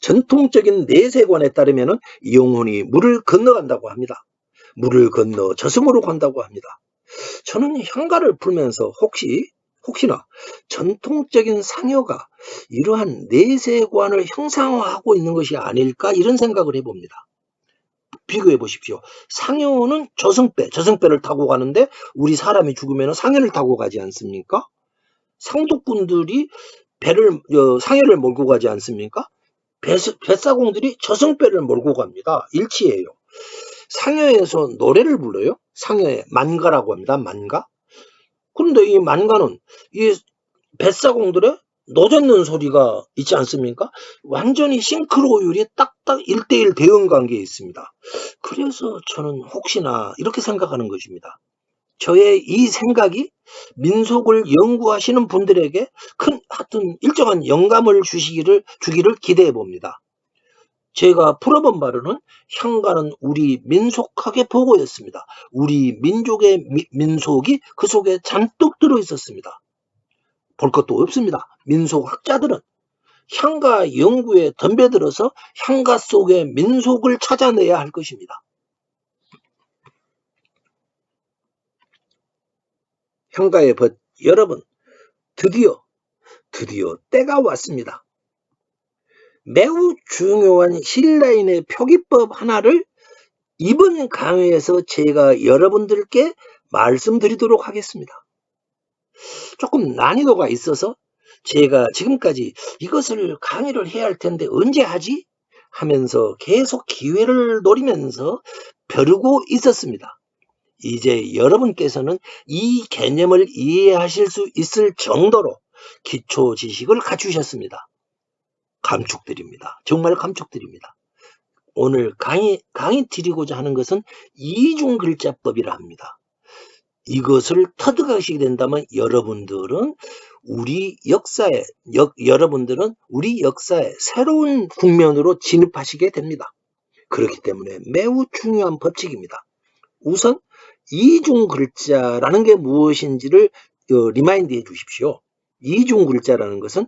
전통적인 내세관에 따르면 영혼이 물을 건너간다고 합니다. 물을 건너 저승으로 간다고 합니다. 저는 현가를 풀면서 혹시나 전통적인 상여가 이러한 내세관을 형상화하고 있는 것이 아닐까 이런 생각을 해봅니다. 비교해 보십시오. 상여는 저승배를 타고 가는데 우리 사람이 죽으면 상여를 타고 가지 않습니까? 상독분들이 상여를 몰고 가지 않습니까? 뱃사공들이 저승배를 몰고 갑니다. 일치예요. 상여에서 노래를 불러요. 상여에 만가라고 합니다. 만가. 그런데 이 만가는 이 뱃사공들의 노젓는 소리가 있지 않습니까? 완전히 싱크로율이 딱딱 1대1 대응 관계에 있습니다. 그래서 저는 혹시나 이렇게 생각하는 것입니다. 저의 이 생각이 민속을 연구하시는 분들에게 하여튼 일정한 영감을 주기를 기대해 봅니다. 제가 풀어본 바로는 향가는 우리 민속학의 보고였습니다. 우리 민족의 민속이 그 속에 잔뜩 들어 있었습니다. 볼 것도 없습니다. 민속학자들은 향가 연구에 덤벼들어서 향가 속의 민속을 찾아내야 할 것입니다. 향가의 벗 여러분, 드디어 때가 왔습니다. 매우 중요한 힐라인의 표기법 하나를 이번 강의에서 제가 여러분들께 말씀드리도록 하겠습니다. 조금 난이도가 있어서 제가 지금까지 이것을 강의를 해야 할 텐데 언제 하지? 하면서 계속 기회를 노리면서 벼르고 있었습니다. 이제 여러분께서는 이 개념을 이해하실 수 있을 정도로 기초 지식을 갖추셨습니다. 감축드립니다. 정말 감축드립니다. 오늘 강의 드리고자 하는 것은 이중글자법이라 합니다. 이것을 터득하시게 된다면 여러분들은 우리 역사의 새로운 국면으로 진입하시게 됩니다. 그렇기 때문에 매우 중요한 법칙입니다. 우선 이중글자라는 게 무엇인지를 리마인드 해 주십시오. 이중글자라는 것은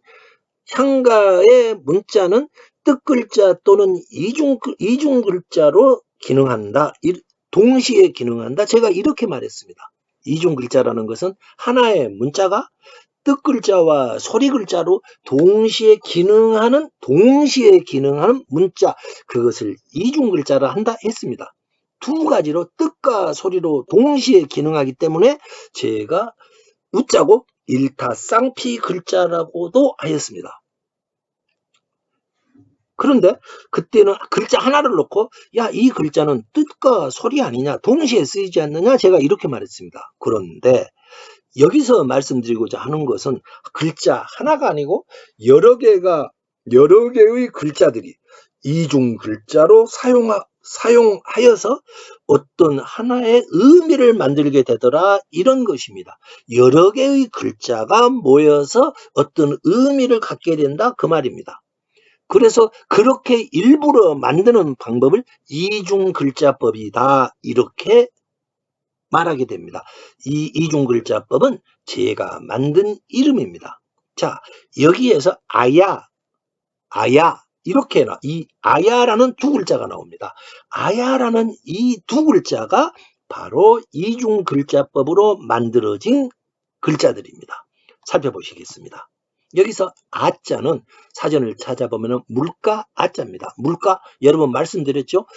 향가의 문자는 뜻글자 또는 이중글자로 기능한다. 동시에 기능한다. 제가 이렇게 말했습니다. 이중글자라는 것은 하나의 문자가 뜻글자와 소리글자로 동시에 기능하는 문자, 그것을 이중글자라 한다 했습니다. 두 가지로 뜻과 소리로 동시에 기능하기 때문에 제가 웃자고 일타쌍피 글자라고도 하였습니다. 그런데 그때는 글자 하나를 놓고 이 글자는 뜻과 소리 아니냐, 동시에 쓰이지 않느냐, 제가 이렇게 말했습니다. 그런데 여기서 말씀드리고자 하는 것은 글자 하나가 아니고 여러 개의 글자들이 이중 글자로 사용하여서 어떤 하나의 의미를 만들게 되더라, 이런 것입니다. 여러 개의 글자가 모여서 어떤 의미를 갖게 된다, 그 말입니다. 그래서 그렇게 일부러 만드는 방법을 이중글자법이다, 이렇게 말하게 됩니다. 이 이중글자법은 제가 만든 이름입니다. 자, 여기에서 아야 이렇게 이 아야라는 두 글자가 나옵니다. 아야라는 이 두 글자가 바로 이중글자법으로 만들어진 글자들입니다. 살펴보시겠습니다. 여기서 아자는 사전을 찾아보면 물가 아자입니다. 물가, 여러분 말씀드렸죠?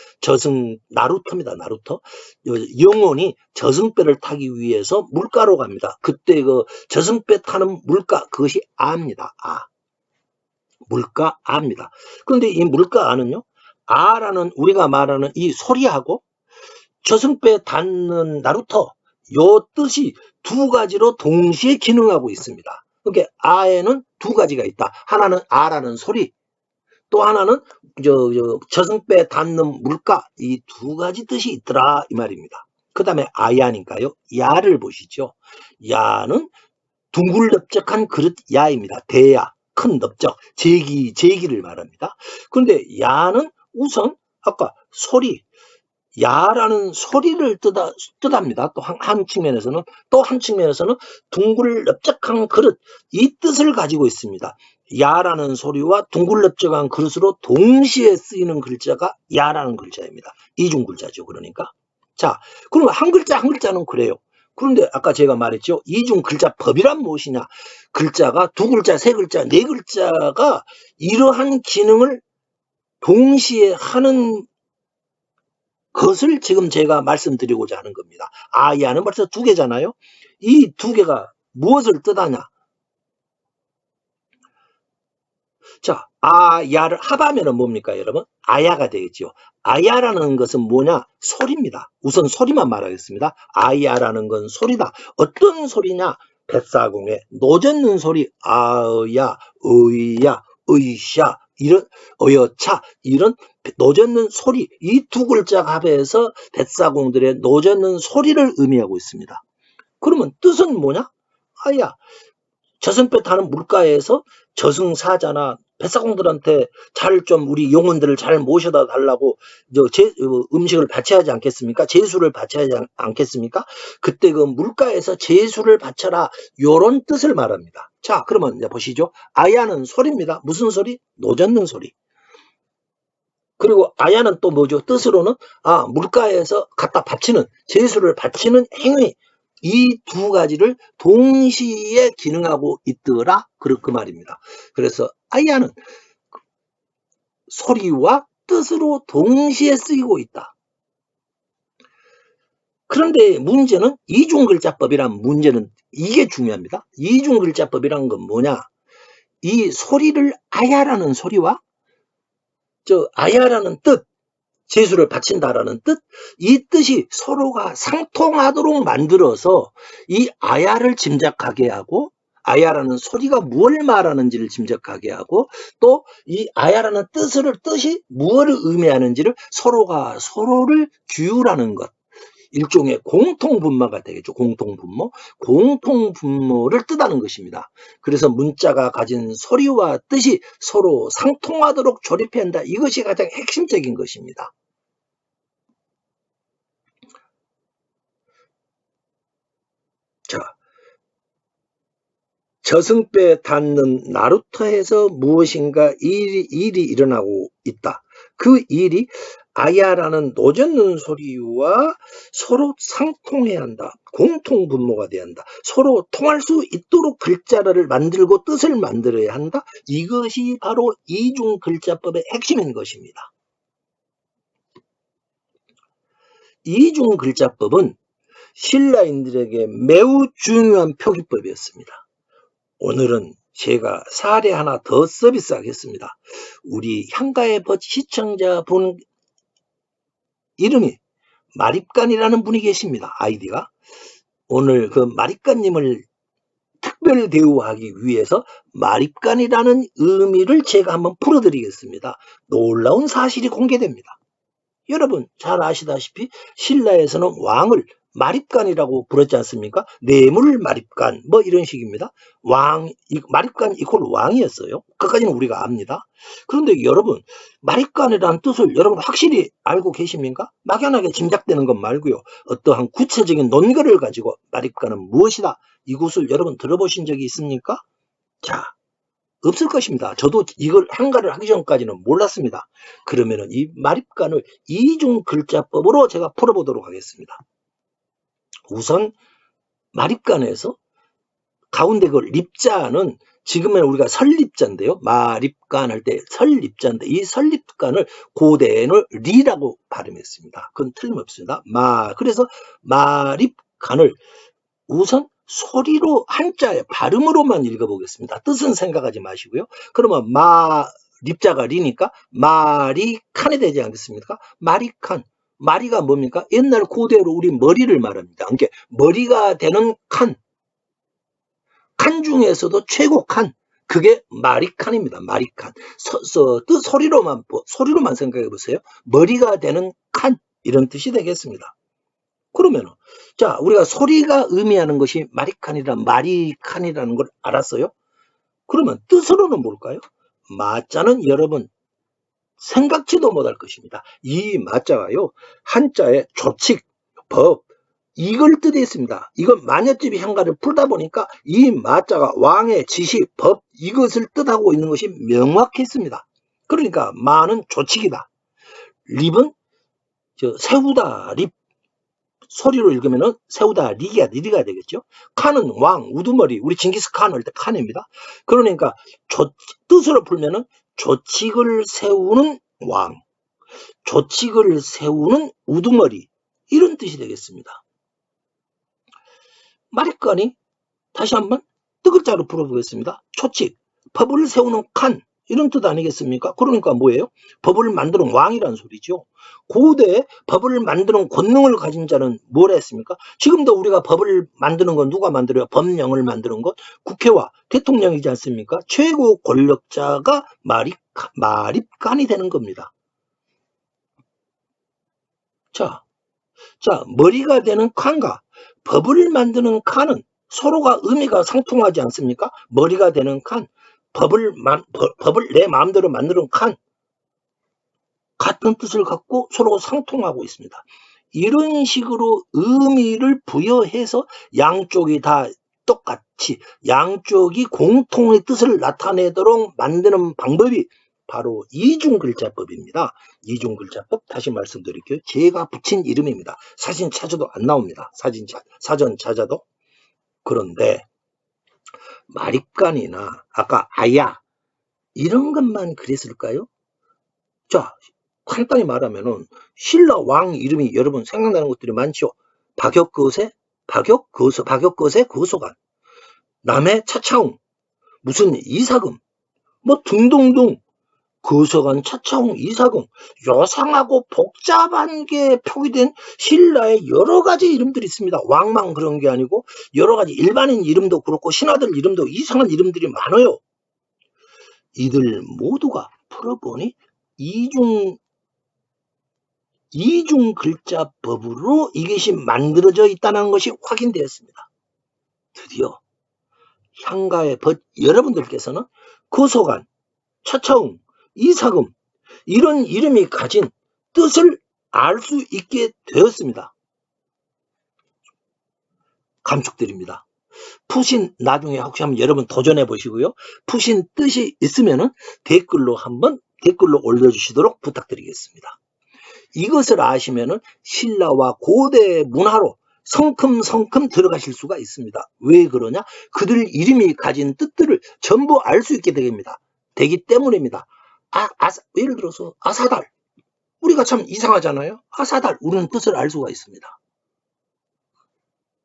나루터입니다. 나루터. 영혼이 저승배를 타기 위해서 물가로 갑니다. 그때 그 저승배 타는 물가, 그것이 아입니다. 물가 아입니다. 그런데 이 물가 아는요, 아라는 우리가 말하는 이 소리하고 저승배 닿는 나루터, 요 뜻이 두 가지로 동시에 기능하고 있습니다. 그러니까 아에는 두 가지가 있다. 하나는 아라는 소리, 또 하나는 저승배 닿는 물가, 이 두 가지 뜻이 있더라, 이 말입니다. 그 다음에 아야니까요, 야를 보시죠. 야는 둥글넓적한 그릇 야입니다. 대야, 큰 넓적, 제기를 말합니다. 그런데 야는 우선 아까 소리, 야라는 소리를 뜻합니다. 또 한 측면에서는, 또 한 측면에서는 둥글넓적한 그릇, 이 뜻을 가지고 있습니다. 야라는 소리와 둥글넓적한 그릇으로 동시에 쓰이는 글자가 야라는 글자입니다. 이중 글자죠. 그러니까. 자, 그럼 한 글자 한 글자는 그래요. 그런데 아까 제가 말했죠. 이중 글자법이란 무엇이냐? 글자가 두 글자, 세 글자, 네 글자가 이러한 기능을 동시에 하는 것을 지금 제가 말씀드리고자 하는 겁니다. 아야는 벌써 두 개잖아요. 이 두 개가 무엇을 뜻하냐? 자, 아야를 합하면 뭡니까, 여러분? 아야가 되겠죠. 아야라는 것은 뭐냐? 소리입니다. 우선 소리만 말하겠습니다. 아야라는 건 소리다. 어떤 소리냐? 뱃사공에 노젓는 소리, 아야, 의야, 의샤, 이런 어여차, 이런 노젓는 소리, 이 두 글자 합해서 뱃사공들의 노젓는 소리를 의미하고 있습니다. 그러면 뜻은 뭐냐? 아야, 저승배 타는 물가에서 저승사자나 뱃사공들한테 잘 좀 우리 영혼들을 잘 모셔다 달라고 음식을 바쳐야 하지 않겠습니까? 제수를 바쳐야 하지 않겠습니까? 그때 그 물가에서 제수를 바쳐라, 요런 뜻을 말합니다. 자, 그러면 이제 보시죠. 아야는 소리입니다. 무슨 소리? 노젓는 소리. 그리고 아야는 또 뭐죠? 뜻으로는 물가에서 갖다 바치는, 제수를 바치는 행위, 이 두 가지를 동시에 기능하고 있더라, 그 말입니다. 그래서 아야는 소리와 뜻으로 동시에 쓰이고 있다. 그런데 문제는 이중글자법이란 문제는 이게 중요합니다. 이중글자법이란 건 뭐냐? 이 소리를 아야라는 소리와 아야라는 뜻, 제수를 바친다라는 뜻, 이 뜻이 서로가 상통하도록 만들어서 이 아야를 짐작하게 하고, 아야라는 소리가 무엇을 말하는지를 짐작하게 하고, 또 이 아야라는 뜻이 무엇을 의미하는지를 서로가 서로를 규율하는 것, 일종의 공통분모가 되겠죠. 공통분모를 뜻하는 것입니다. 그래서 문자가 가진 소리와 뜻이 서로 상통하도록 조립해야 한다. 이것이 가장 핵심적인 것입니다. 자, 저승배 닿는 나루터에서 무엇인가 일이 일어나고 있다. 그 일이 아야라는 노젓는 소리와 서로 상통해야 한다. 공통분모가 돼야 한다. 서로 통할 수 있도록 글자를 만들고 뜻을 만들어야 한다. 이것이 바로 이중글자법의 핵심인 것입니다. 이중글자법은 신라인들에게 매우 중요한 표기법이었습니다. 오늘은 제가 사례 하나 더 서비스하겠습니다. 우리 향가의 벗 시청자분 이름이 마립간이라는 분이 계십니다. 아이디가. 오늘 그 마립간님을 특별 대우하기 위해서 마립간이라는 의미를 제가 한번 풀어드리겠습니다. 놀라운 사실이 공개됩니다. 여러분 잘 아시다시피 신라에서는 왕을 마립간이라고 부르지 않습니까? 뇌물 마립간 뭐 이런 식입니다. 마립간 이퀄 왕이었어요. 그까지는 우리가 압니다. 그런데 여러분 마립간이라는 뜻을 여러분 확실히 알고 계십니까? 막연하게 짐작되는 것 말고요. 어떠한 구체적인 논거를 가지고 마립간은 무엇이다, 이것을 여러분 들어보신 적이 있습니까? 자, 없을 것입니다. 저도 이걸 한가를 하기 전까지는 몰랐습니다. 그러면은 이 마립간을 이중글자법으로 제가 풀어보도록 하겠습니다. 우선 마립간에서 가운데 그 립자는 지금은 우리가 설립자인데요. 마립간 할 때 설립자인데 이 설립간을 고대에는 리라고 발음했습니다. 그건 틀림없습니다. 그래서 마립간을 우선 소리로 한자의 발음으로만 읽어보겠습니다. 뜻은 생각하지 마시고요. 그러면 립자가 리니까 마리칸이 되지 않겠습니까? 마리칸. 마리가 뭡니까? 옛날 고대로 우리 머리를 말합니다. 그러니까 머리가 되는 칸. 칸 중에서도 최고 칸. 그게 마리칸입니다. 마리칸. 소리로만 생각해 보세요. 머리가 되는 칸. 이런 뜻이 되겠습니다. 그러면 자, 우리가 소리가 의미하는 것이 마리칸이라는 걸 알았어요? 그러면 뜻으로는 뭘까요? 마자는 여러분 생각지도 못할 것입니다. 이 마자가요, 한자에 조칙, 법, 이걸 뜻이 있습니다. 이건 마녀집이 향가를 풀다 보니까 이 마자가 왕의 지시, 법, 이것을 뜻하고 있는 것이 명확했습니다. 그러니까 마는 조칙이다. 립은 세우다, 립. 소리로 읽으면은 세우다, 리가 되겠죠. 칸은 왕, 우두머리, 우리 징기스칸 할 때 칸입니다. 그러니까 뜻으로 풀면은 조칙을 세우는 왕, 조칙을 세우는 우두머리, 이런 뜻이 되겠습니다. 말입관이 다시 한번 뜨글자로 풀어보겠습니다. 초칙, 법을 세우는 칸, 이런 뜻 아니겠습니까? 그러니까 뭐예요? 법을 만드는 왕이라는 소리죠. 고대에 법을 만드는 권능을 가진 자는 뭘 했습니까? 지금도 우리가 법을 만드는 건 누가 만들어요? 법령을 만드는 것? 국회와 대통령이지 않습니까? 최고 권력자가 말입관이 되는 겁니다. 자, 머리가 되는 칸과 법을 만드는 칸은 서로가 의미가 상통하지 않습니까? 머리가 되는 칸, 법을 내 마음대로 만드는 칸, 같은 뜻을 갖고 서로 상통하고 있습니다. 이런 식으로 의미를 부여해서 양쪽이 다 똑같이 양쪽이 공통의 뜻을 나타내도록 만드는 방법이 바로 이중글자법입니다. 이중글자법 다시 말씀드릴게요. 제가 붙인 이름입니다. 사진 찾아도 안 나옵니다. 사전 찾아도. 그런데 말입관이나 아까 아야 이런 것만 그랬을까요? 자, 간단히 말하면은 신라 왕 이름이 여러분 생각나는 것들이 많죠. 박역거세, 거소간, 남해 차차웅, 무슨 이사금, 뭐 등등등. 거소간, 차차웅, 이사금, 요상하고 복잡한 게 표기된 신라의 여러 가지 이름들이 있습니다. 왕만 그런 게 아니고 여러 가지 일반인 이름도 그렇고 신하들 이름도 이상한 이름들이 많아요. 이들 모두가 풀어보니 이중 글자법으로 이것이 만들어져 있다는 것이 확인되었습니다. 드디어 향가의 여러분들께서는 거소간, 차차웅, 이사금 이런 이름이 가진 뜻을 알 수 있게 되었습니다. 감축드립니다. 푸신 나중에 혹시 한번 여러분 도전해 보시고요. 푸신 뜻이 있으면은 댓글로 올려주시도록 부탁드리겠습니다. 이것을 아시면은 신라와 고대 문화로 성큼성큼 들어가실 수가 있습니다. 왜 그러냐? 그들 이름이 가진 뜻들을 전부 알 수 있게 되기 때문입니다. 예를 들어서 아사달. 우리가 참 이상하잖아요. 아사달. 우리는 뜻을 알 수가 있습니다.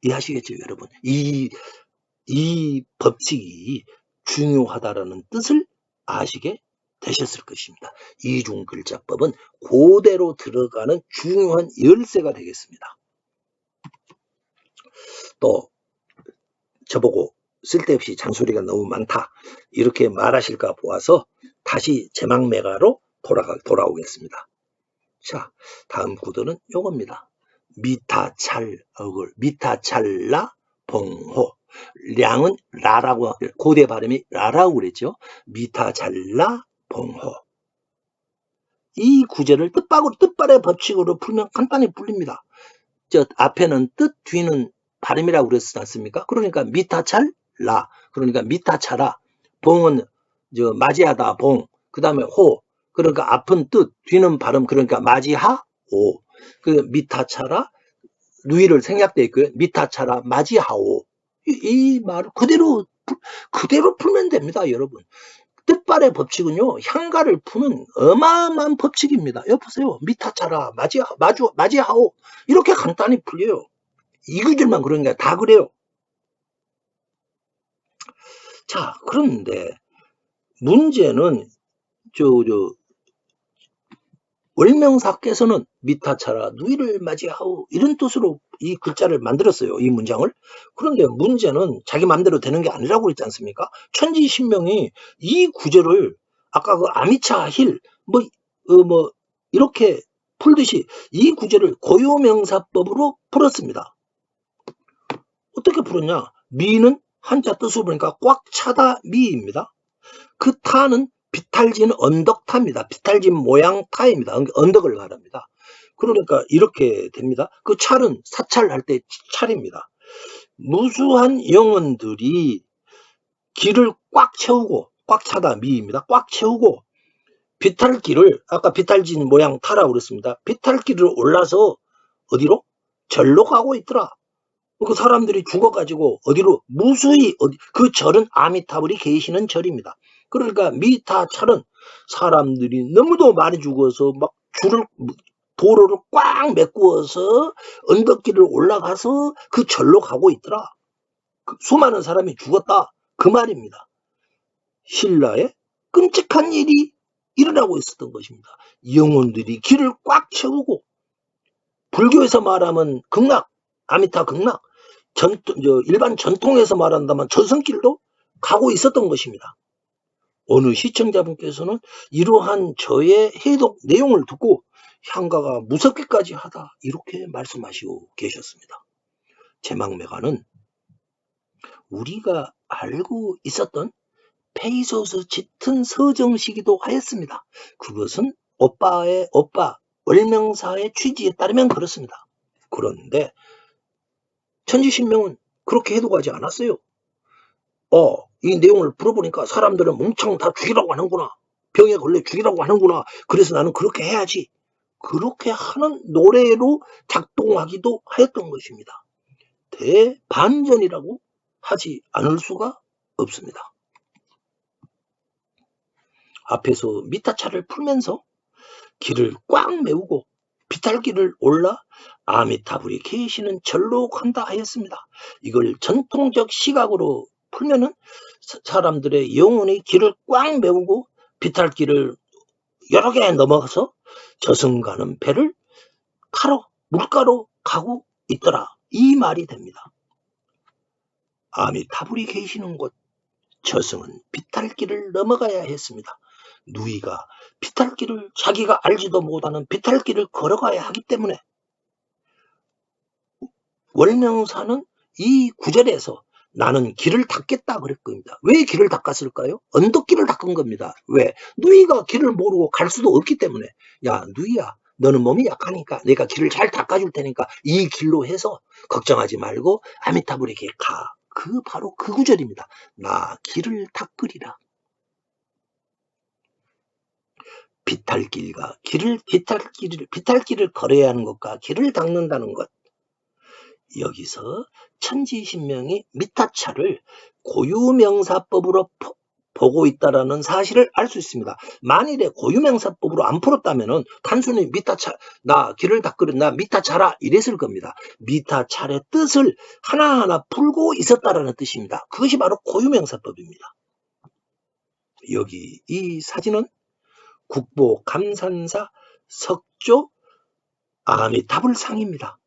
이해하시겠죠, 여러분? 이 법칙이 중요하다라는 뜻을 아시게 되셨을 것입니다. 이중글자법은 고대로 들어가는 중요한 열쇠가 되겠습니다. 또 저보고 쓸데없이 잔소리가 너무 많다 이렇게 말하실까 보아서 다시 제막매가로 돌아오겠습니다. 자, 다음 구도는 요겁니다. 미타찰라 봉호. 량은 라라고, 고대 발음이 라라고 그랬죠. 미타찰라 봉호. 이 구제를 뜻발의 법칙으로 풀면 간단히 풀립니다. 앞에는 뜻, 뒤는 발음이라고 그랬지 않습니까? 그러니까 미타찰라, 그러니까 미타차라, 봉은 맞이하다 봉, 그 다음에 호, 그러니까 앞은 뜻, 뒤는 발음, 그러니까 맞이하 오. 그 미타차라, 누이를 생략돼 있고요. 미타차라, 맞이하오. 이 말을 그대로 풀면 됩니다, 여러분. 뜻발의 법칙은요, 향가를 푸는 어마어마한 법칙입니다. 여보세요. 미타차라, 맞이하오. 이렇게 간단히 풀려요. 이 구절만 그런 게 다 그래요. 자, 그런데 문제는 월명사께서는 미타차라 누이를 맞이하오 이런 뜻으로 이 글자를 만들었어요. 이 문장을. 그런데 문제는 자기 마음대로 되는 게 아니라고 그랬지 않습니까? 천지신명이 이 구절을 아까 그 아미차 힐 이렇게 풀듯이 이 구절을 고유명사법으로 풀었습니다. 어떻게 풀었냐? 미는 한자 뜻으로 보니까 꽉 차다 미입니다. 그 타는 비탈진 언덕타입니다. 비탈진 모양 타입니다. 언덕을 말합니다. 그러니까 이렇게 됩니다. 그 찰은 사찰할 때 찰입니다. 무수한 영혼들이 길을 꽉 채우고, 꽉 차다 미입니다. 꽉 채우고 비탈길을, 아까 비탈진 모양 타라고 그랬습니다. 비탈길을 올라서 어디로? 절로 가고 있더라. 그 사람들이 죽어가지고 어디로? 무수히 그 절은 아미타불이 계시는 절입니다. 그러니까 미타철은 사람들이 너무도 많이 죽어서 막 도로를 꽉 메꾸어서 언덕길을 올라가서 그 절로 가고 있더라. 수많은 사람이 죽었다. 그 말입니다. 신라에 끔찍한 일이 일어나고 있었던 것입니다. 영혼들이 길을 꽉 채우고, 불교에서 말하면 극락, 아미타 극락, 일반 전통에서 말한다면 전성길도 가고 있었던 것입니다. 어느 시청자분께서는 이러한 저의 해독 내용을 듣고 향가가 무섭기까지 하다, 이렇게 말씀하시고 계셨습니다. 제망매가는 우리가 알고 있었던 페이소스 짙은 서정시기도 하였습니다. 그것은 오빠 월명사의 취지에 따르면 그렇습니다. 그런데 천지신명은 그렇게 해독하지 않았어요. 이 내용을 풀어보니까 사람들은 몽창 다 죽이라고 하는구나. 병에 걸려 죽이라고 하는구나. 그래서 나는 그렇게 해야지. 그렇게 하는 노래로 작동하기도 하였던 것입니다. 대반전이라고 하지 않을 수가 없습니다. 앞에서 미타차를 풀면서 길을 꽉 메우고 비탈길을 올라 아미타불이 계시는 절로 간다 하였습니다. 이걸 전통적 시각으로 풀면은 사람들의 영혼이 길을 꽉 메우고 비탈길을 여러 개 넘어가서 저승 가는 배를 타러 물가로 가고 있더라. 이 말이 됩니다. 아미타불이 계시는 곳 저승은 비탈길을 넘어가야 했습니다. 누이가 비탈길을 자기가 알지도 못하는 비탈길을 걸어가야 하기 때문에 월명사는 이 구절에서 나는 길을 닦겠다 그럴 겁니다. 왜 길을 닦았을까요? 언덕길을 닦은 겁니다. 왜? 누이가 길을 모르고 갈 수도 없기 때문에. 야, 누이야, 너는 몸이 약하니까 내가 길을 잘 닦아줄 테니까 이 길로 해서 걱정하지 말고 아미타불에게 가. 바로 그 구절입니다. 나 길을 닦으리라. 비탈길과 비탈길을 걸어야 하는 것과 길을 닦는다는 것. 여기서 천지신명이 미타차를 고유명사법으로 보고 있다라는 사실을 알 수 있습니다. 만일에 고유명사법으로 안 풀었다면은 단순히 미타차, 나 길을 닦으려, 나 미타차라 이랬을 겁니다. 미타차의 뜻을 하나하나 풀고 있었다라는 뜻입니다. 그것이 바로 고유명사법입니다. 여기 이 사진은 국보 감산사 석조 아미타불상입니다.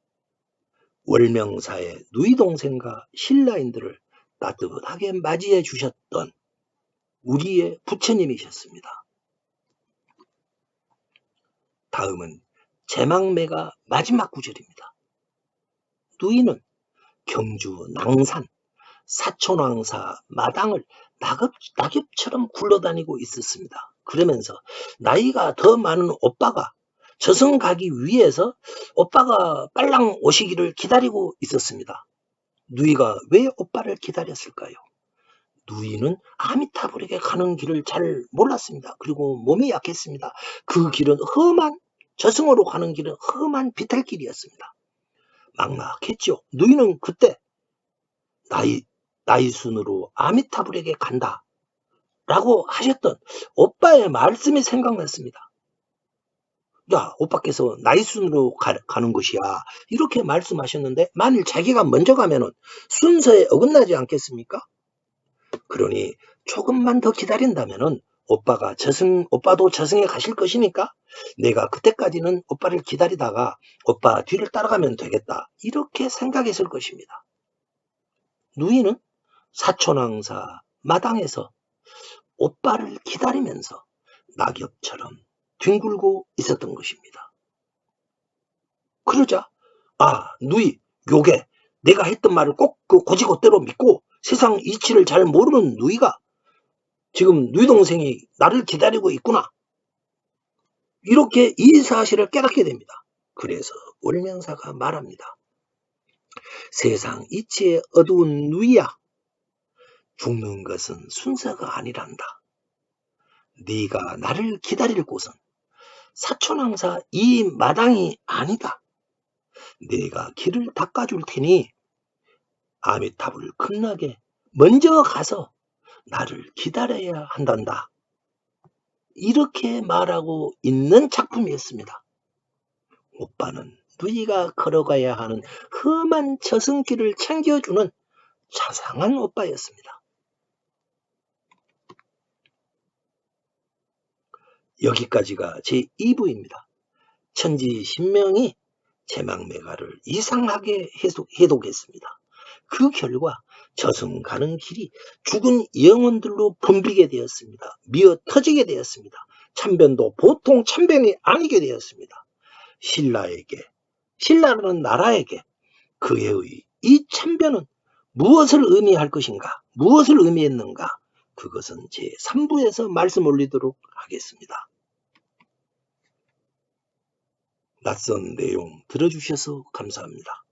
월명사의 누이 동생과 신라인들을 따뜻하게 맞이해 주셨던 우리의 부처님이셨습니다. 다음은 제망매가 마지막 구절입니다. 누이는 경주 낭산 사촌왕사 마당을 낙엽처럼 굴러다니고 있었습니다. 그러면서 나이가 더 많은 오빠가 저승 가기 위해서 오빠가 빨랑 오시기를 기다리고 있었습니다. 누이가 왜 오빠를 기다렸을까요? 누이는 아미타불에게 가는 길을 잘 몰랐습니다. 그리고 몸이 약했습니다. 그 길은 저승으로 가는 길은 험한 비탈길이었습니다. 막막했죠. 누이는 그때 나이순으로 아미타불에게 간다 라고 하셨던 오빠의 말씀이 생각났습니다. 야, 오빠께서 나이순으로 가는 것이야 이렇게 말씀하셨는데 만일 자기가 먼저 가면은 순서에 어긋나지 않겠습니까? 그러니 조금만 더 기다린다면은 오빠도 저승에 가실 것이니까 내가 그때까지는 오빠를 기다리다가 오빠 뒤를 따라가면 되겠다 이렇게 생각했을 것입니다. 누이는 사촌왕사 마당에서 오빠를 기다리면서 낙엽처럼 뒹굴고 있었던 것입니다. 그러자 누이 요게 내가 했던 말을 꼭 그 고지고대로 믿고 세상 이치를 잘 모르는 누이가 지금 누이 동생이 나를 기다리고 있구나. 이렇게 이 사실을 깨닫게 됩니다. 그래서 월명사가 말합니다. 세상 이치의 어두운 누이야. 죽는 것은 순서가 아니란다. 네가 나를 기다릴 곳은 사촌항사 이 마당이 아니다. 네가 길을 닦아줄 테니 아미타불 극락에 먼저 가서 나를 기다려야 한단다. 이렇게 말하고 있는 작품이었습니다. 오빠는 누이가 걸어가야 하는 험한 저승길을 챙겨주는 자상한 오빠였습니다. 여기까지가 제 2부입니다. 천지신명이 제망매가를 이상하게 해독했습니다. 그 결과 저승 가는 길이 죽은 영혼들로 붐비게 되었습니다. 미어 터지게 되었습니다. 참변도 보통 참변이 아니게 되었습니다. 신라라는 나라에게 그의 이 참변은 무엇을 의미할 것인가? 무엇을 의미했는가? 그것은 제 3부에서 말씀 올리도록 하겠습니다. 낯선 내용 들어주셔서 감사합니다.